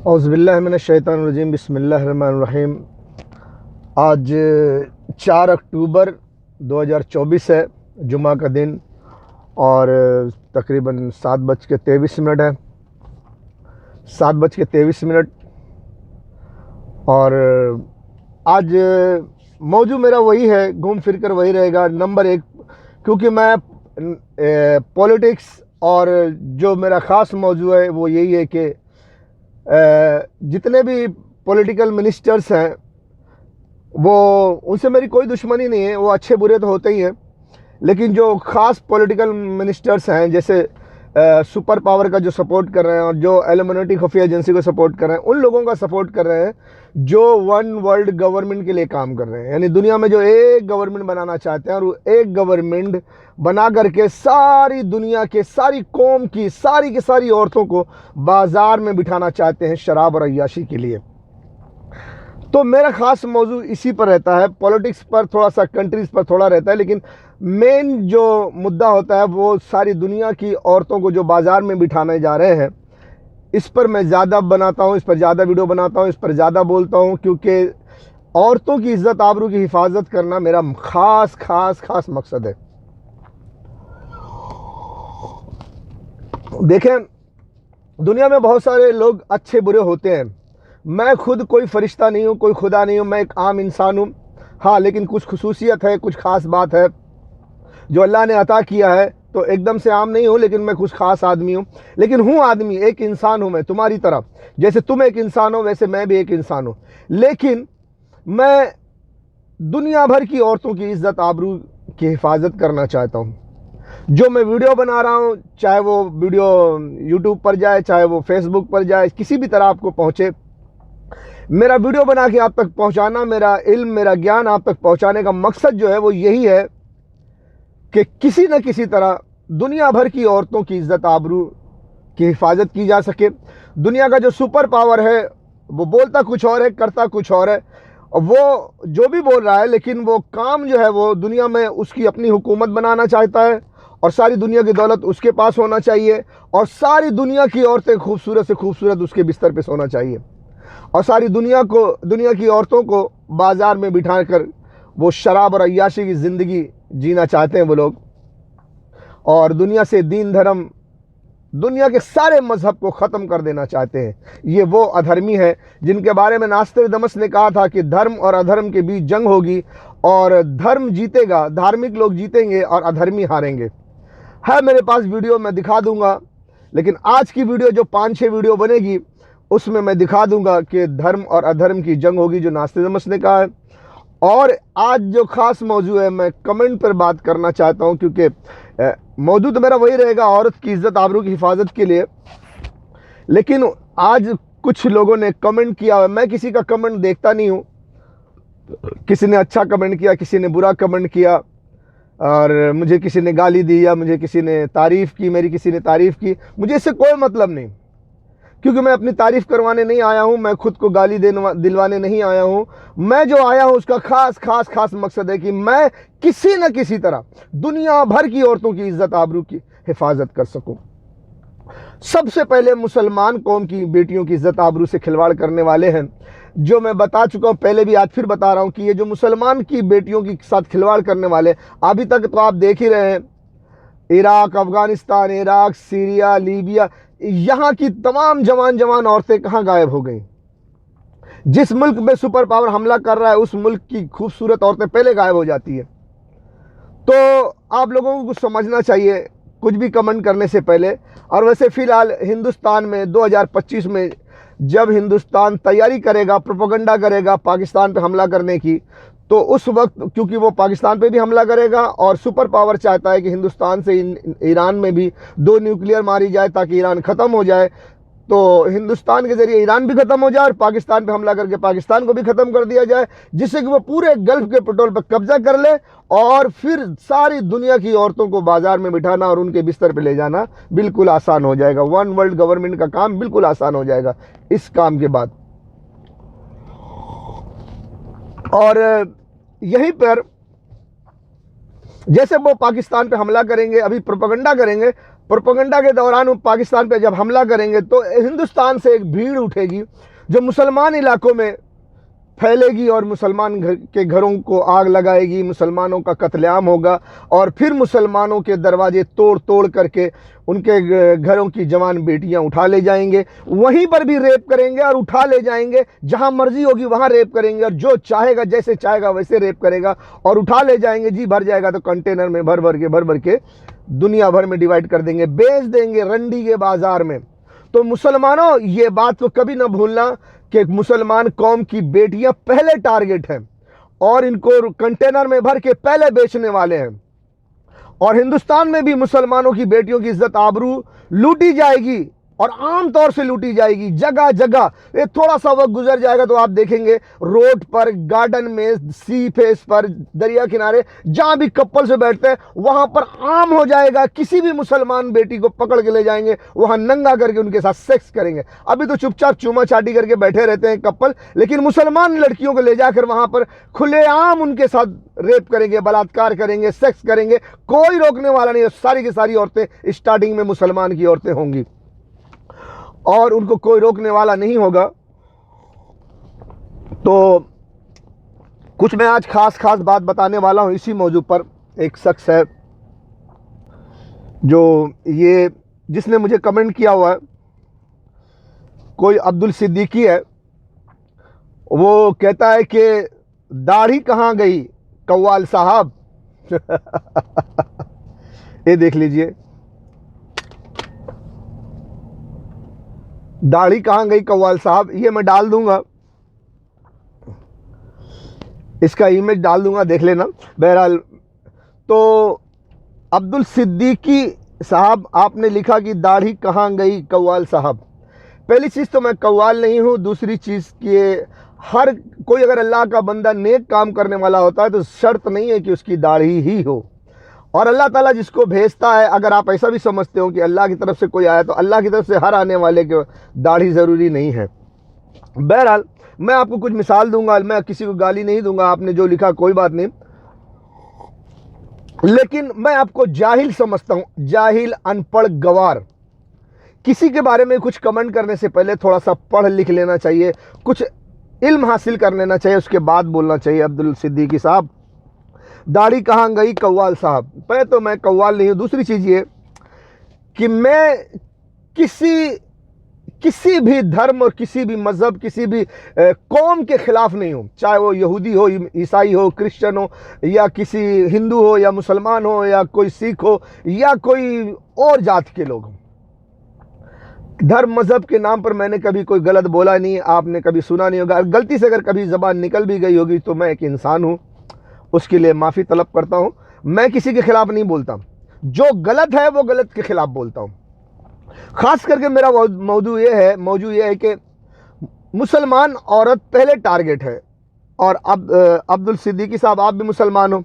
औज़ुबिल्लाहि मिनश्शैतानिर्रजीम बिस्मिल्लाहिर्रहमानिर्रहीम। आज 4 अक्टूबर 2024 है, जुमा का दिन, और तकरीबन 7:23 है। 7:23 और आज मौजू मेरा वही है, घूम फिर कर वही रहेगा। नंबर एक, क्योंकि मैं पॉलिटिक्स, और जो मेरा ख़ास मौजू है वो यही है कि जितने भी पॉलिटिकल मिनिस्टर्स हैं वो, उनसे मेरी कोई दुश्मनी नहीं है, वो अच्छे बुरे तो होते ही हैं, लेकिन जो ख़ास पॉलिटिकल मिनिस्टर्स हैं, जैसे सुपर पावर का जो सपोर्ट कर रहे हैं और जो एलिमिनेटी खुफिया एजेंसी को सपोर्ट कर रहे हैं, उन लोगों का सपोर्ट कर रहे हैं जो वन वर्ल्ड गवर्नमेंट के लिए काम कर रहे हैं। यानी दुनिया में जो एक गवर्नमेंट बनाना चाहते हैं, और वो एक गवर्नमेंट बना करके सारी दुनिया के, सारी कौम की सारी औरतों को बाजार में बिठाना चाहते हैं शराब और अय्याशी के लिए। तो मेरा ख़ास मौजू इसी पर रहता है। पॉलिटिक्स पर थोड़ा सा, कंट्रीज़ पर थोड़ा रहता है, लेकिन मेन जो मुद्दा होता है वो सारी दुनिया की औरतों को जो बाज़ार में बिठाने जा रहे हैं, इस पर मैं ज़्यादा बनाता हूँ, इस पर ज़्यादा वीडियो बनाता हूँ, इस पर ज़्यादा बोलता हूँ, क्योंकि औरतों की इज़्ज़त आबरू की हिफाजत करना मेरा ख़ास मकसद है। देखें, दुनिया में बहुत सारे लोग अच्छे बुरे होते हैं। मैं खुद कोई फरिश्ता नहीं हूँ, कोई खुदा नहीं हूँ, मैं एक आम इंसान हूँ। हाँ, लेकिन कुछ खुसूसियत है, कुछ ख़ास बात है जो अल्लाह ने अता किया है। तो एकदम से आम नहीं हूँ, लेकिन मैं कुछ ख़ास आदमी हूँ। लेकिन हूँ आदमी, एक इंसान हूँ मैं, तुम्हारी तरह। जैसे तुम एक इंसान हो, वैसे मैं भी एक इंसान हूँ। लेकिन मैं दुनिया भर की औरतों की इज़्ज़त आबरू की हिफाजत करना चाहता हूँ। जो मैं वीडियो बना रहा हूँ, चाहे वो वीडियो यूट्यूब पर जाए, चाहे वो फेसबुक पर जाए, किसी भी तरह आपको पहुँचे, मेरा वीडियो बना के आप तक पहुँचाना, मेरा इल्म, मेरा ज्ञान आप तक पहुँचाने का मकसद जो है वो यही है कि किसी न किसी तरह दुनिया भर की औरतों की इज़्ज़त आबरू की हिफाजत की जा सके। दुनिया का जो सुपर पावर है वो बोलता कुछ और है, करता कुछ और है। और वो जो भी बोल रहा है, लेकिन वो काम जो है वो दुनिया में उसकी अपनी हुकूमत बनाना चाहता है, और सारी दुनिया की दौलत उसके पास होना चाहिए, और सारी दुनिया की औरतें खूबसूरत से खूबसूरत उसके बिस्तर पे सोना चाहिए, और सारी दुनिया की औरतों को बाज़ार में बिठा कर वो शराब और अय्याशी की ज़िंदगी जीना चाहते हैं वो लोग। और दुनिया से दीन धर्म, दुनिया के सारे मज़हब को ख़त्म कर देना चाहते हैं। ये वो अधर्मी है जिनके बारे में नास्तिरदमस ने कहा था कि धर्म और अधर्म के बीच जंग होगी, और धर्म जीतेगा, धार्मिक लोग जीतेंगे और अधर्मी हारेंगे। है मेरे पास वीडियो, मैं दिखा दूंगा, लेकिन आज की वीडियो जो 5-6 वीडियो बनेगी उसमें मैं दिखा दूंगा कि धर्म और अधर्म की जंग होगी, जो नास्तिरदमस ने कहा है। और आज जो ख़ास मौजू है, मैं कमेंट पर बात करना चाहता हूं, क्योंकि मौजू तो मेरा वही रहेगा, औरत की इज़्ज़त आबरू की हिफाजत के लिए। लेकिन आज कुछ लोगों ने कमेंट किया है, मैं किसी का कमेंट देखता नहीं हूं। किसी ने अच्छा कमेंट किया, किसी ने बुरा कमेंट किया, और मुझे किसी ने गाली दी या मुझे किसी ने तारीफ़ की, मेरी किसी ने तारीफ़ की, मुझे इससे कोई मतलब नहीं, क्योंकि मैं अपनी तारीफ़ करवाने नहीं आया हूं, मैं खुद को गाली दिलवाने नहीं आया हूं। मैं जो आया हूं उसका खास मकसद है कि मैं किसी न किसी तरह दुनिया भर की औरतों की इज़्ज़त आबरू की हिफाजत कर सकूं। सबसे पहले मुसलमान कौम की बेटियों की इज़्ज़त आबरू से खिलवाड़ करने वाले हैं, जो मैं बता चुका हूं पहले भी, आज फिर बता रहा हूं कि ये जो मुसलमान की बेटियों के साथ खिलवाड़ करने वाले, अभी तक तो आप देख ही रहे हैं, Iraq, Afghanistan, Iraq, Syria, Libya, यहाँ की तमाम जवान औरतें कहाँ गायब हो गई। जिस मुल्क में सुपर पावर हमला कर रहा है, उस मुल्क की खूबसूरत औरतें पहले गायब हो जाती है। तो आप लोगों को कुछ समझना चाहिए कुछ भी कमेंट करने से पहले। और वैसे फ़िलहाल हिंदुस्तान में 2025 में जब हिंदुस्तान तैयारी करेगा, प्रोपेगेंडा करेगा पाकिस्तान पे हमला करने की, तो उस वक्त, क्योंकि वो पाकिस्तान पे भी हमला करेगा, और सुपर पावर चाहता है कि हिंदुस्तान से ईरान में भी 2 न्यूक्लियर मारी जाए ताकि ईरान ख़त्म हो जाए। तो हिंदुस्तान के ज़रिए ईरान भी ख़त्म हो जाए, और पाकिस्तान पे हमला करके पाकिस्तान को भी ख़त्म कर दिया जाए, जिससे कि वो पूरे गल्फ़ के पेट्रोल पर कब्जा कर ले, और फिर सारी दुनिया की औरतों को बाज़ार में बिठाना और उनके बिस्तर पे ले जाना बिल्कुल आसान हो जाएगा। वन वर्ल्ड गवर्नमेंट का काम बिल्कुल आसान हो जाएगा इस काम के बाद। और यहीं पर जैसे वो पाकिस्तान पे हमला करेंगे, अभी प्रोपेगेंडा करेंगे, प्रोपेगेंडा के दौरान वो पाकिस्तान पे जब हमला करेंगे तो हिंदुस्तान से एक भीड़ उठेगी जो मुसलमान इलाकों में फैलेगी और मुसलमान के घरों को आग लगाएगी, मुसलमानों का कत्लेआम होगा और फिर मुसलमानों के दरवाजे तोड़ तोड़ करके उनके घरों की जवान बेटियां उठा ले जाएंगे, वहीं पर भी रेप करेंगे और उठा ले जाएंगे, जहां मर्जी होगी वहां रेप करेंगे और जो चाहेगा जैसे चाहेगा वैसे रेप करेगा और उठा ले जाएंगे। जी भर जाएगा तो कंटेनर में भर भर के दुनिया भर में डिवाइड कर देंगे, बेच देंगे रंडी के बाजार में। तो मुसलमानों ये बात को कभी ना भूलना कि मुसलमान कौम की बेटियां पहले टारगेट हैं और इनको कंटेनर में भर के पहले बेचने वाले हैं। और हिंदुस्तान में भी मुसलमानों की बेटियों की इज्जत आबरू लूटी जाएगी और आम तौर से लूटी जाएगी जगह जगह। ये थोड़ा सा वक्त गुजर जाएगा तो आप देखेंगे रोड पर, गार्डन में, सी फेस पर, दरिया किनारे, जहां भी कपल से बैठते हैं वहां पर आम हो जाएगा, किसी भी मुसलमान बेटी को पकड़ के ले जाएंगे, वहां नंगा करके उनके साथ सेक्स करेंगे। अभी तो चुपचाप चूमा चाटी करके बैठे रहते हैं कपल, लेकिन मुसलमान लड़कियों को ले जाकर वहां पर खुलेआम उनके साथ रेप करेंगे, बलात्कार करेंगे, सेक्स करेंगे, कोई रोकने वाला नहीं है। सारी की सारी औरतें स्टार्टिंग में मुसलमान की औरतें होंगी और उनको कोई रोकने वाला नहीं होगा। तो कुछ मैं आज खास बात बताने वाला हूं इसी मौजू पर। एक शख्स है जो ये जिसने मुझे कमेंट किया हुआ है, कोई अब्दुल सिद्दीकी है, वो कहता है कि दाढ़ी कहां गई कव्वाल साहब। ये देख लीजिए, दाढ़ी कहां गई कव्वाल साहब। ये मैं डाल दूंगा, इसका इमेज डाल दूंगा, देख लेना। बहरहाल तो अब्दुल सिद्दीकी साहब आपने लिखा कि दाढ़ी कहां गई कव्वाल साहब। पहली चीज़ तो मैं कव्वाल नहीं हूं, दूसरी चीज़ कि हर कोई अगर अल्लाह का बंदा नेक काम करने वाला होता है तो शर्त नहीं है कि उसकी दाढ़ी ही हो। और अल्लाह ताला जिसको भेजता है, अगर आप ऐसा भी समझते हो कि अल्लाह की तरफ से कोई आया तो अल्लाह की तरफ से हर आने वाले के दाढ़ी ज़रूरी नहीं है। बहरहाल मैं आपको कुछ मिसाल दूंगा, मैं किसी को गाली नहीं दूंगा, आपने जो लिखा कोई बात नहीं, लेकिन मैं आपको जाहिल समझता हूं, जाहिल, अनपढ़, गवार। किसी के बारे में कुछ कमेंट करने से पहले थोड़ा सा पढ़ लिख लेना चाहिए, कुछ इल्म हासिल कर लेना चाहिए, उसके बाद बोलना चाहिए। अब्दुल सिद्दीकी साहब, दाढ़ी कहाँ गई कव्वाल साहब। पहले तो मैं कव्वाल नहीं हूँ, दूसरी चीज़ ये कि मैं किसी भी धर्म और किसी भी मज़हब, किसी भी कौम के ख़िलाफ़ नहीं हूँ, चाहे वो यहूदी हो, ईसाई हो, क्रिश्चियन हो, या किसी हिंदू हो या मुसलमान हो या कोई सिख हो या कोई और जाति के लोग हों। धर्म मज़हब के नाम पर मैंने कभी कोई गलत बोला नहीं, आपने कभी सुना नहीं होगा। गलती से अगर कभी ज़बान निकल भी गई होगी तो मैं एक इंसान हूँ, उसके लिए माफ़ी तलब करता हूँ। मैं किसी के खिलाफ नहीं बोलता, जो गलत है वो गलत के खिलाफ बोलता हूँ। ख़ास करके मेरा मौजू ये है कि मुसलमान औरत पहले टारगेट है। और अब अब्दुल सिद्दीकी साहब, आप भी मुसलमान हो,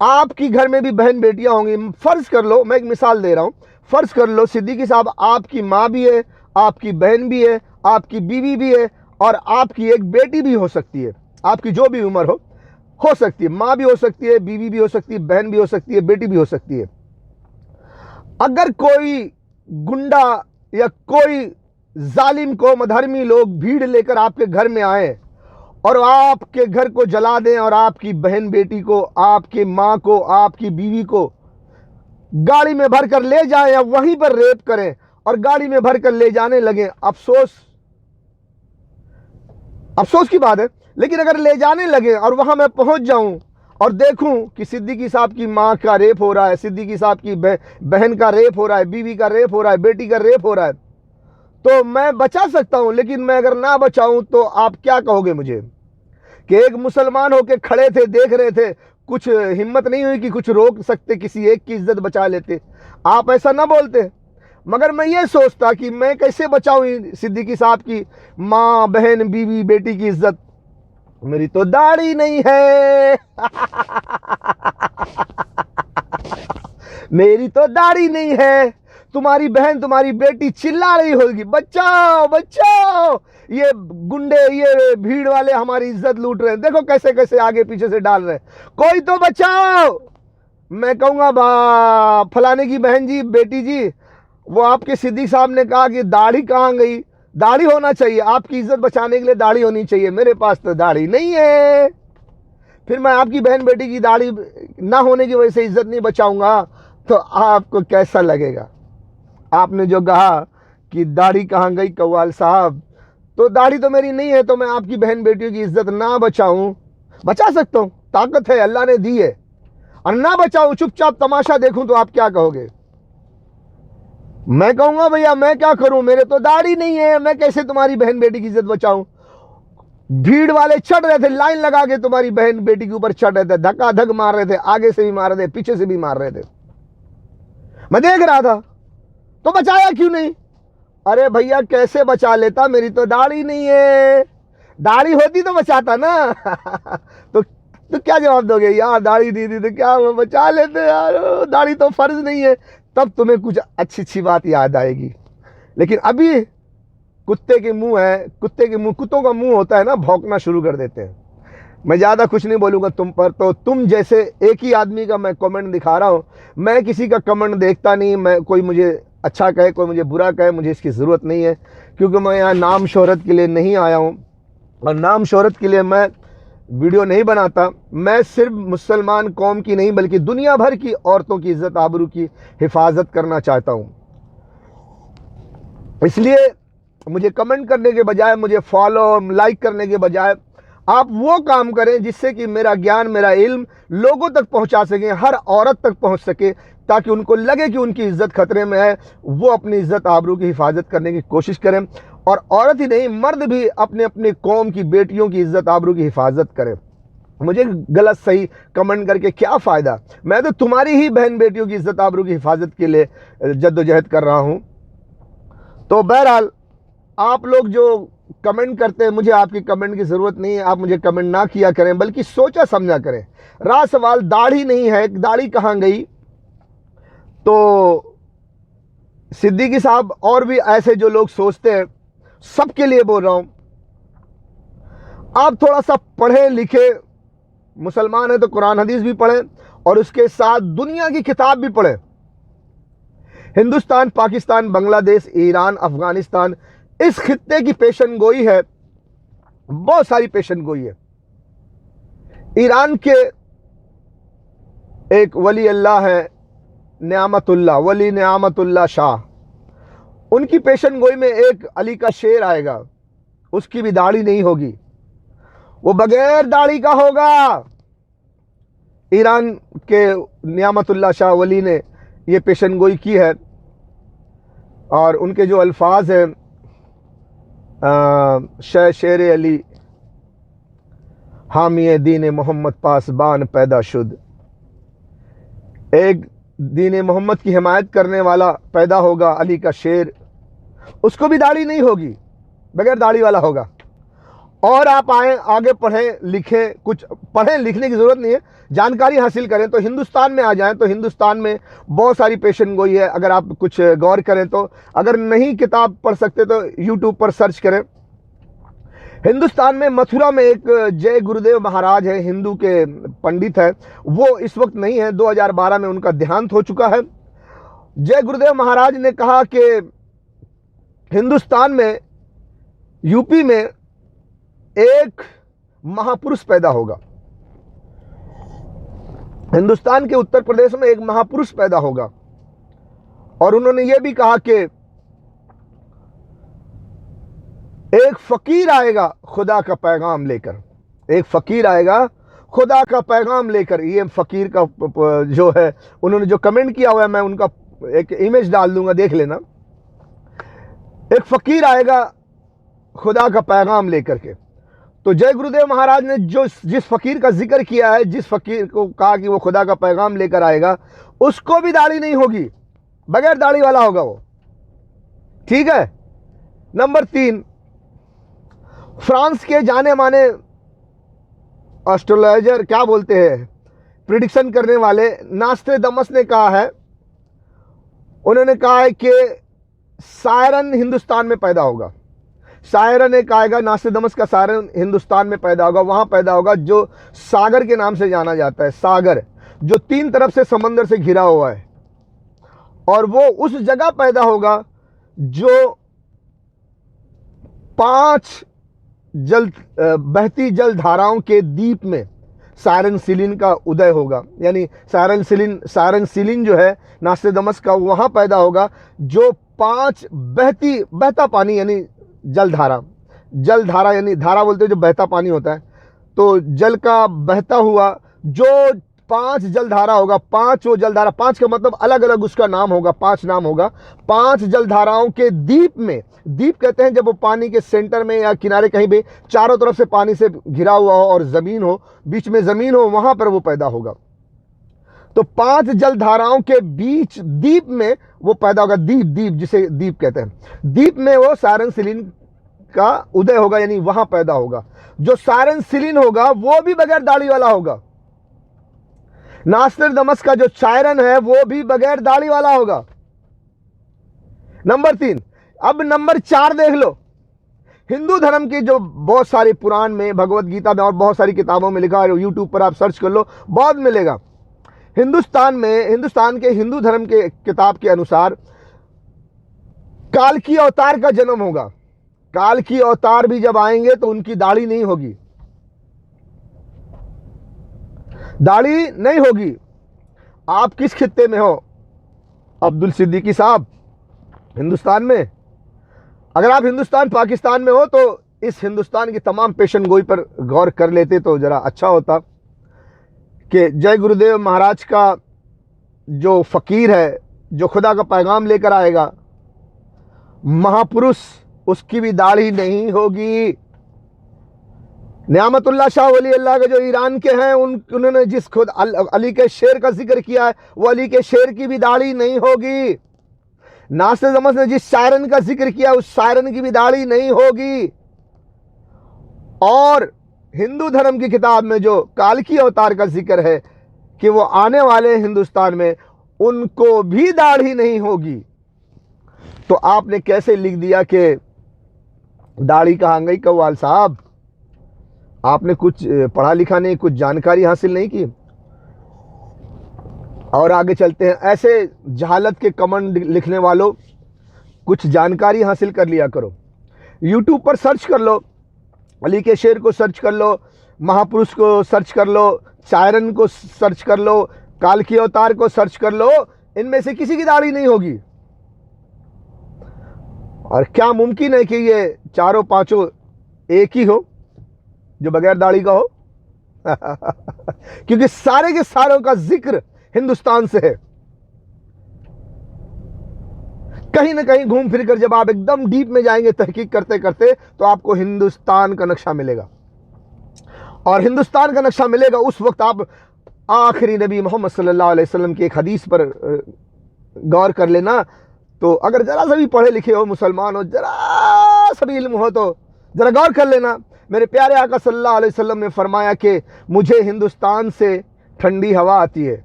आपकी घर में भी बहन बेटियां होंगी। फ़र्ज़ कर लो, मैं एक मिसाल दे रहा हूँ, फ़र्ज़ कर लो सिद्दीकी साहब आपकी माँ भी है, आपकी बहन भी है, आपकी बीवी भी है और आपकी एक बेटी भी हो सकती है। आपकी जो भी उम्र हो सकती है, माँ भी हो सकती है, बीवी भी हो सकती है, बहन भी हो सकती है, बेटी भी हो सकती है। अगर कोई गुंडा या कोई जालिम को अधर्मी लोग भीड़ लेकर आपके घर में आए और आपके घर को जला दें और आपकी बहन बेटी को, आपकी माँ को, आपकी बीवी को गाड़ी में भर कर ले जाएं या वहीं पर रेप करें और गाड़ी में भर कर ले जाने लगे, अफसोस की बात है। लेकिन अगर ले जाने लगे और वहां मैं पहुंच जाऊं और देखूं कि सिद्दीकी साहब की माँ का रेप हो रहा है, सिद्दीकी साहब की बहन का रेप हो रहा है, बीवी का रेप हो रहा है, बेटी का रेप हो रहा है, तो मैं बचा सकता हूं। लेकिन मैं अगर ना बचाऊं तो आप क्या कहोगे मुझे कि एक मुसलमान होके खड़े थे, देख रहे थे, कुछ हिम्मत नहीं हुई कि कुछ रोक सकते, किसी एक की इज्जत बचा लेते। आप ऐसा ना बोलते, मगर मैं ये सोचता कि मैं कैसे बचाऊं सिद्दीकी साहब की माँ, बहन, बीवी, बेटी की इज्जत। मेरी तो दाढ़ी नहीं है। मेरी तो दाढ़ी नहीं है। तुम्हारी बहन, तुम्हारी बेटी चिल्ला रही होगी, बचाओ बचाओ, ये गुंडे, ये भीड़ वाले हमारी इज्जत लूट रहे हैं, देखो कैसे कैसे आगे पीछे से डाल रहे हैं, कोई तो बचाओ। मैं कहूँगा फलाने की बहन जी, बेटी जी, वो आपके सिद्दीक साहब ने कहा कि दाढ़ी कहाँ गई। दाढ़ी होना चाहिए, आपकी इज्जत बचाने के लिए दाढ़ी होनी चाहिए। मेरे पास तो दाढ़ी नहीं है, फिर मैं आपकी बहन बेटी की दाढ़ी ना होने की वजह से इज्जत नहीं बचाऊंगा, तो आपको कैसा लगेगा? आपने जो कहा कि दाढ़ी कहाँ गई कव्वाल साहब, तो दाढ़ी तो मेरी नहीं है, तो मैं आपकी बहन बेटियों की इज्जत ना बचाऊं? बचा सकता हूं, ताकत है, अल्लाह ने दी है। और ना बचाऊं, चुपचाप तमाशा देखूं, तो आप क्या कहोगे? मैं कहूंगा भैया मैं क्या करूं, मेरे तो दाढ़ी नहीं है, मैं कैसे तुम्हारी बहन बेटी की इज्जत बचाऊं? भीड़ वाले चढ़ रहे थे, लाइन लगा के तुम्हारी बहन बेटी के ऊपर चढ़ रहे थे, धक्का धक मार रहे थे, आगे से भी मार रहे थे, पीछे से भी मार रहे थे, मैं देख रहा था, तो बचाया क्यों नहीं? अरे भैया कैसे बचा लेता, मेरी तो दाढ़ी नहीं है, दाढ़ी होती तो बचाता ना। तो क्या जवाब दोगे? यार दाढ़ी दी थी तो क्या बचा लेते यार, दाढ़ी तो फर्ज नहीं है। तब तुम्हें कुछ अच्छी अच्छी बात याद आएगी। लेकिन अभी कुत्ते के मुंह है, कुत्तों का मुंह होता है ना, भौंकना शुरू कर देते हैं। मैं ज़्यादा कुछ नहीं बोलूँगा तुम पर, तो तुम जैसे एक ही आदमी का मैं कमेंट दिखा रहा हूँ, मैं किसी का कमेंट देखता नहीं। मैं कोई मुझे अच्छा कहे, कोई मुझे बुरा कहे, मुझे इसकी ज़रूरत नहीं है, क्योंकि मैं यहाँ नाम शोहरत के लिए नहीं आया हूँ, और नाम शोहरत के लिए मैं वीडियो नहीं बनाता। मैं सिर्फ मुसलमान कौम की नहीं, बल्कि दुनिया भर की औरतों की इज़्ज़त आबरू की हिफाजत करना चाहता हूँ। इसलिए मुझे कमेंट करने के बजाय, मुझे फॉलो लाइक करने के बजाय, आप वो काम करें जिससे कि मेरा ज्ञान, मेरा इल्म लोगों तक पहुंचा सकें, हर औरत तक पहुंच सके, ताकि उनको लगे कि उनकी इज्जत खतरे में है, वो अपनी इज्जत आबरू की हिफाजत करने की कोशिश करें। और औरत ही नहीं, मर्द भी अपने अपने कौम की बेटियों की इज्जत आबरू की हिफाजत करें। मुझे गलत सही कमेंट करके क्या फ़ायदा? मैं तो तुम्हारी ही बहन बेटियों की इज्जत आबरू की हिफाजत के लिए जद्दोजहद कर रहा हूँ। तो बहरहाल आप लोग जो कमेंट करते हैं, मुझे आपकी कमेंट की ज़रूरत नहीं है, आप मुझे कमेंट ना किया करें, बल्कि सोचा समझा करें। रहा सवाल दाढ़ी नहीं है, दाढ़ी कहाँ गई, तो सिद्दीकी साहब और भी ऐसे जो लोग सोचते हैं, सबके लिए बोल रहा हूं, आप थोड़ा सा पढ़े लिखे, मुसलमान है तो कुरान हदीस भी पढ़ें, और उसके साथ दुनिया की किताब भी पढ़ें। हिंदुस्तान, पाकिस्तान, बांग्लादेश, ईरान, अफगानिस्तान, इस खित्ते की पेशन गोई है, बहुत सारी पेशन गोई है। ईरान के एक वली अल्लाह है, नियामतुल्लाह, वली नियामतुल्लाह शाह, उनकी पेशन गोई में एक अली का शेर आएगा, उसकी भी दाढ़ी नहीं होगी, वो बगैर दाढ़ी का होगा। ईरान के नियामतुल्लाह शाह वली ने ये पेशन गोई की है, और उनके जो अल्फाज हैं, शेर अली हामी दीन मोहम्मद पासबान पैदा शुद, एक दीन मोहम्मद की हिमायत करने वाला पैदा होगा, अली का शेर, उसको भी दाढ़ी नहीं होगी, बगैर दाढ़ी वाला होगा। और आप आए आगे पढ़ें लिखें, कुछ पढ़ें लिखने की ज़रूरत नहीं है, जानकारी हासिल करें। तो हिंदुस्तान में आ जाएं, तो हिंदुस्तान में बहुत सारी पेशन गोई है, अगर आप कुछ गौर करें तो। अगर नहीं किताब पढ़ सकते तो यूट्यूब पर सर्च करें। हिंदुस्तान में मथुरा में एक जय गुरुदेव महाराज है, हिंदू के पंडित है, वो इस वक्त नहीं है, 2012 में उनका देहांत हो चुका है। जय गुरुदेव महाराज ने कहा कि हिंदुस्तान में, यूपी में एक महापुरुष पैदा होगा, हिंदुस्तान के उत्तर प्रदेश में एक महापुरुष पैदा होगा। और उन्होंने ये भी कहा कि एक फकीर आएगा खुदा का पैगाम लेकर, एक फकीर आएगा खुदा का पैगाम लेकर। ये फकीर का जो है, उन्होंने जो कमेंट किया हुआ है, मैं उनका एक इमेज डाल दूंगा, देख लेना। एक फकीर आएगा खुदा का पैगाम लेकर के। तो जय गुरुदेव महाराज ने जिस फकीर का जिक्र किया है, जिस फकीर को कहा कि वो खुदा का पैगाम लेकर आएगा, उसको भी दाढ़ी नहीं होगी, बगैर दाढ़ी वाला होगा वो। ठीक है। नंबर 3, फ्रांस के जाने माने एस्ट्रोलॉजर, क्या बोलते हैं, प्रिडिक्शन करने वाले नास्ट्रेडमस ने कहा है, उन्होंने कहा है कि सायरन हिंदुस्तान में पैदा होगा। सायरन एक आएगा, नास्ट्रेडमस का सायरन हिंदुस्तान में पैदा होगा, वहां पैदा होगा जो सागर के नाम से जाना जाता है, सागर। जो 3 तरफ से समंदर से घिरा हुआ है, और वो उस जगह पैदा होगा जो 5 बहती जल धाराओं के द्वीप में सारन सिलिन का उदय होगा। यानी सारन सिलिन जो है नास्टेदामस का, वहां पैदा होगा जो 5 बहता पानी, यानी जल धारा यानी धारा बोलते हैं जो बहता पानी होता है, तो जल का बहता हुआ जो 5 जलधारा होगा। 5 वो जलधारा, 5 का मतलब अलग अलग उसका नाम होगा, 5 नाम होगा। 5 जलधाराओं के द्वीप में, द्वीप कहते हैं जब वो पानी के सेंटर में या किनारे कहीं भी चारों तरफ से पानी से घिरा हुआ हो और जमीन हो, बीच में जमीन हो, वहां पर वो पैदा होगा। तो 5 जलधाराओं के बीच द्वीप में वो पैदा होगा। द्वीप जिसे द्वीप कहते हैं, द्वीप में वो सारन सिलिन का उदय होगा, यानी वहां पैदा होगा। जो सारन सिलिन होगा वो भी बगैर दाढ़ी वाला होगा। नास्टेदामस का जो चायरन है वो भी बगैर दाढ़ी वाला होगा। नंबर 3। अब नंबर 4 देख लो। हिंदू धर्म की जो बहुत सारी पुराण में, भगवत गीता में और बहुत सारी किताबों में लिखा है, यूट्यूब पर आप सर्च कर लो, बहुत मिलेगा। हिंदुस्तान के हिंदू धर्म के किताब के अनुसार काल की अवतार का जन्म होगा। काल की अवतार भी जब आएंगे तो उनकी दाढ़ी नहीं होगी, दाढ़ी नहीं होगी। आप किस खित्ते में हो? अब्दुल सिद्दीकी साहब हिंदुस्तान में। अगर आप हिंदुस्तान पाकिस्तान में हो तो इस हिंदुस्तान की तमाम पेशन गोई पर गौर कर लेते तो जरा अच्छा होता कि जय गुरुदेव महाराज का जो फकीर है, जो खुदा का पैगाम लेकर आएगा, महापुरुष, उसकी भी दाढ़ी नहीं होगी। नियामतुल्लाह शाह वली अल्लाह के जो ईरान के हैं, उन्होंने जिस खुद अली के शेर का जिक्र किया है, वो अली के शेर की भी दाढ़ी नहीं होगी। नास्टेदामस ने जिस शायरन का जिक्र किया, उस शायरन की भी दाढ़ी नहीं होगी। और हिंदू धर्म की किताब में जो काल की अवतार का जिक्र है कि वो आने वाले हिंदुस्तान में, उनको भी दाढ़ी नहीं होगी। तो आपने कैसे लिख दिया कि दाढ़ी कहाँ गई? कव्वाल साहब, आपने कुछ पढ़ा लिखा नहीं, कुछ जानकारी हासिल नहीं की। और आगे चलते हैं। ऐसे जहालत के कमेंट लिखने वालों, कुछ जानकारी हासिल कर लिया करो। यूट्यूब पर सर्च कर लो, अली के शेर को सर्च कर लो, महापुरुष को सर्च कर लो, चायरन को सर्च कर लो, काल की अवतार को सर्च कर लो, इनमें से किसी की दाढ़ी नहीं होगी। और क्या मुमकिन है कि ये चारों पांचों एक ही हो जो बगैर दाढ़ी का हो? क्योंकि सारे के सारों का जिक्र हिंदुस्तान से है। कहीं ना कहीं घूम फिर कर जब आप एकदम डीप में जाएंगे तहकीक करते करते, तो आपको हिंदुस्तान का नक्शा मिलेगा। और हिंदुस्तान का नक्शा मिलेगा उस वक्त आप आखिरी नबी मोहम्मद सल्लल्लाहु अलैहि वसल्लम की एक हदीस पर गौर कर लेना। तो अगर जरा सा भी पढ़े लिखे हो, मुसलमान हो, जरा सा भी इल्म हो, तो जरा गौर कर लेना। मेरे प्यारे आका सल्लल्लाहु अलैहि वसल्लम ने फरमाया कि मुझे हिंदुस्तान से ठंडी हवा आती है,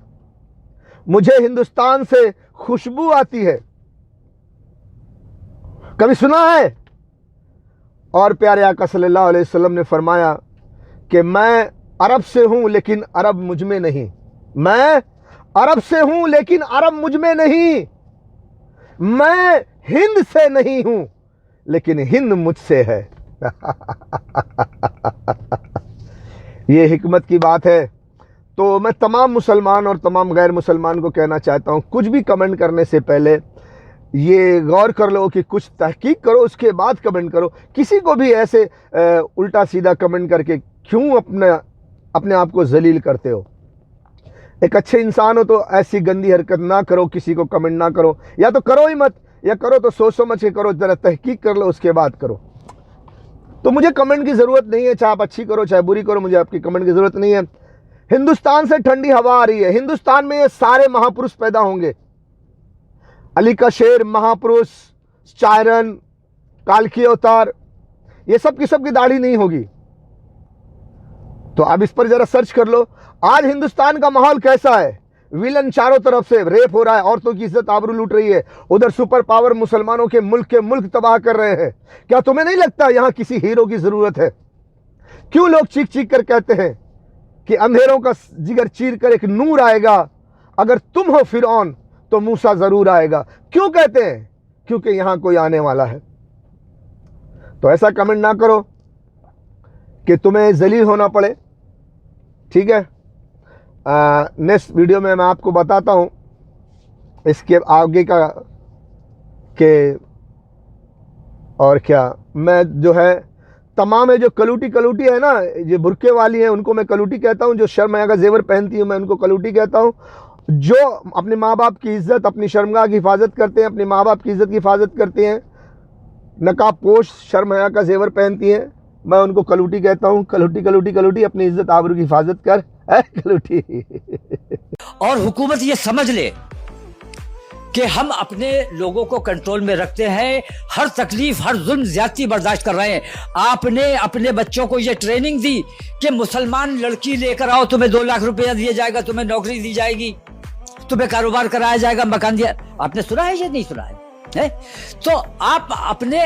मुझे हिंदुस्तान से खुशबू आती है। कभी सुना है? और प्यारे आका सल्लल्लाहु अलैहि वसल्लम ने फरमाया कि मैं अरब से हूं लेकिन अरब मुझ में नहीं। मैं अरब से हूं लेकिन अरब मुझ में नहीं। मैं हिंद से नहीं हूं लेकिन हिंद मुझसे है। ये हिकमत की बात है। तो मैं तमाम मुसलमान और तमाम गैर मुसलमान को कहना चाहता हूं, कुछ भी कमेंट करने से पहले ये गौर कर लो कि कुछ तहकीक करो, उसके बाद कमेंट करो। किसी को भी ऐसे उल्टा सीधा कमेंट करके क्यों अपने आप को जलील करते हो? एक अच्छे इंसान हो तो ऐसी गंदी हरकत ना करो, किसी को कमेंट ना करो, या तो करो ही मत, या करो तो सोच समझ के करो, जरा तहकीक कर लो, उसके बाद करो। तो मुझे कमेंट की ज़रूरत नहीं है, चाहे आप अच्छी करो चाहे बुरी करो, मुझे आपकी कमेंट की ज़रूरत नहीं है। हिंदुस्तान से ठंडी हवा आ रही है। हिंदुस्तान में ये सारे महापुरुष पैदा होंगे। अली का शेर, महापुरुष, चायरन, काल की अवतार, ये सब की दाढ़ी नहीं होगी। तो आप इस पर जरा सर्च कर लो। आज हिंदुस्तान का माहौल कैसा है? विलन चारों तरफ से, रेप हो रहा है, औरतों की इज्जत आबरू लूट रही है, उधर सुपर पावर मुसलमानों के मुल्क तबाह कर रहे हैं। क्या तुम्हें नहीं लगता यहां किसी हीरो की जरूरत है? क्यों लोग चीख चीख कर कहते हैं कि अंधेरों का जिगर चीर कर एक नूर आएगा, अगर तुम हो फिरौन तो मूसा जरूर आएगा। क्यों कहते हैं? क्योंकि यहां कोई आने वाला है। तो ऐसा कमेंट ना करो कि तुम्हें जलील होना पड़े, ठीक है। नेक्स्ट वीडियो में मैं आपको बताता हूं इसके आगे का के और क्या। मैं जो है तमाम है जो कलूटी है ना, ये बुरके वाली है, उनको मैं कलूटी कहता हूं। जो शर्म हया का जेवर पहनती हूं मैं उनको कलूटी कहता हूं। जो अपने माँ बाप की इज्जत, अपनी शर्मगाह की हिफाजत करते हैं, अपने माँ बाप की इज्जत की हिफाजत करते हैं, नकाब पोश शर्म हया का जेवर पहनती हैं, मैं उनको कलूटी कहता हूं। कलूटी अपनी इज्जत आबरू की हिफाजत कर, कलूटी। और हुकूमत ये समझ ले कि हम अपने लोगों को कंट्रोल में रखते हैं, हर तकलीफ हर जुल्म ज्यादती बर्दाश्त कर रहे हैं। आपने अपने बच्चों को ये ट्रेनिंग दी कि मुसलमान लड़की लेकर आओ, तुम्हें 2 लाख रुपया दिया जाएगा, तुम्हें नौकरी दी जाएगी, तुम्हें कारोबार कराया जाएगा, मकान दिया। आपने सुना है ये? नहीं सुना है? तो आप अपने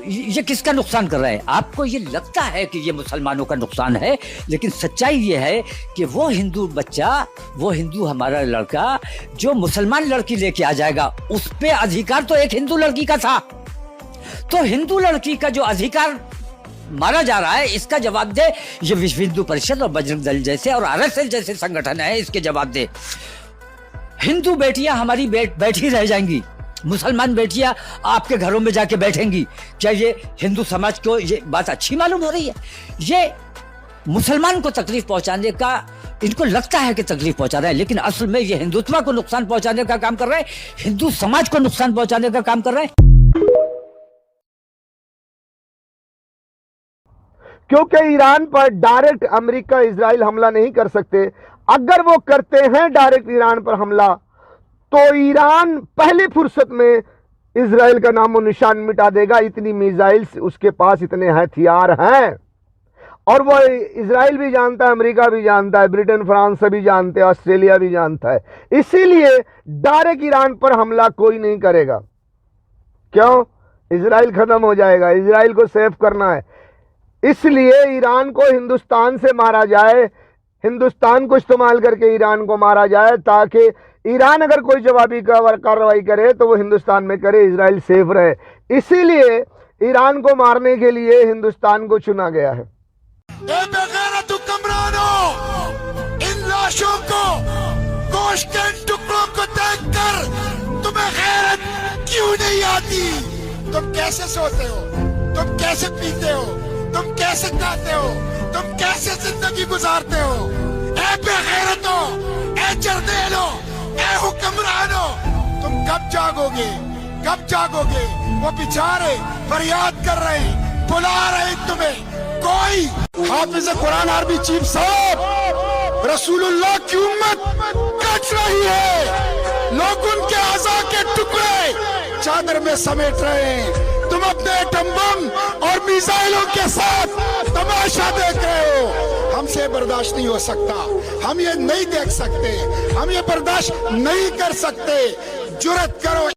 ये किसका नुकसान कर रहे हैं? आपको ये लगता है कि ये मुसलमानों का नुकसान है, लेकिन सच्चाई ये है कि वो हिंदू बच्चा, वो हिंदू हमारा लड़का जो मुसलमान लड़की लेके आ जाएगा, उस पे अधिकार तो एक हिंदू लड़की का था। तो हिंदू लड़की का जो अधिकार मारा जा रहा है, इसका जवाब दे ये विश्व हिंदू परिषद और बजरंग दल जैसे और आरएसएस जैसे संगठन है, इसके जवाब दे। हिंदू बेटियां हमारी बैठी रह जाएंगी, मुसलमान बेटियां आपके घरों में जाके बैठेंगी। क्या ये हिंदू समाज को ये बात अच्छी मालूम हो रही है? ये मुसलमान को तकलीफ पहुंचाने का इनको लगता है कि तकलीफ पहुंचा रहा है, लेकिन असल में ये हिंदुत्व को नुकसान पहुंचाने का काम कर रहा है, हिंदू समाज को नुकसान पहुंचाने का काम कर रहा है। क्योंकि ईरान पर डायरेक्ट अमेरिका इजराइल हमला नहीं कर सकते। अगर वो करते हैं डायरेक्ट ईरान पर हमला, तो ईरान पहली फुर्सत में इजराइल का नामो निशान मिटा देगा। इतनी मिसाइल्स उसके पास, इतने हथियार हैं, और वो इजराइल भी जानता है, अमेरिका भी जानता है, ब्रिटेन फ्रांस सभी जानते हैं, ऑस्ट्रेलिया भी जानता है। इसीलिए डायरेक्ट ईरान पर हमला कोई नहीं करेगा। क्यों? इजराइल खत्म हो जाएगा, इजराइल को सेव करना है। इसलिए ईरान को हिंदुस्तान से मारा जाए, हिंदुस्तान को इस्तेमाल करके ईरान को मारा जाए, ताकि ईरान अगर कोई जवाबी कार्रवाई करे तो वो हिंदुस्तान में करे, इजराइल सेफ रहे। इसीलिए ईरान को मारने के लिए हिंदुस्तान को चुना गया है। इन लाशों को, गोश्त के टुकड़ों को देखकर तुम्हें गैरत क्यों नहीं आती? तुम कैसे सोते हो? तुम कैसे पीते हो? तुम कैसे खाते हो? तुम कैसे जिंदगी गुजारते हो? ए बेगैरतो, ए जर्देलो, ए हुक्मरानो, तुम कब जागोगे? कब जागोगे? वो बेचारे फरियाद कर रहे हैं, बुला रहे हैं तुम्हें। कोई हाफिज कुरान आर्मी चीफ साहब रसूलुल्लाह की उम्मत कट रही है, लोग उनके आज़ा के टुकड़े चादर में समेट रहे हैं। तुम अपने एटम बम और मिसाइलों के साथ तमाशा देख रहे हो। हमसे बर्दाश्त नहीं हो सकता, हम ये नहीं देख सकते, हम ये बर्दाश्त नहीं कर सकते। जुर्रत करो।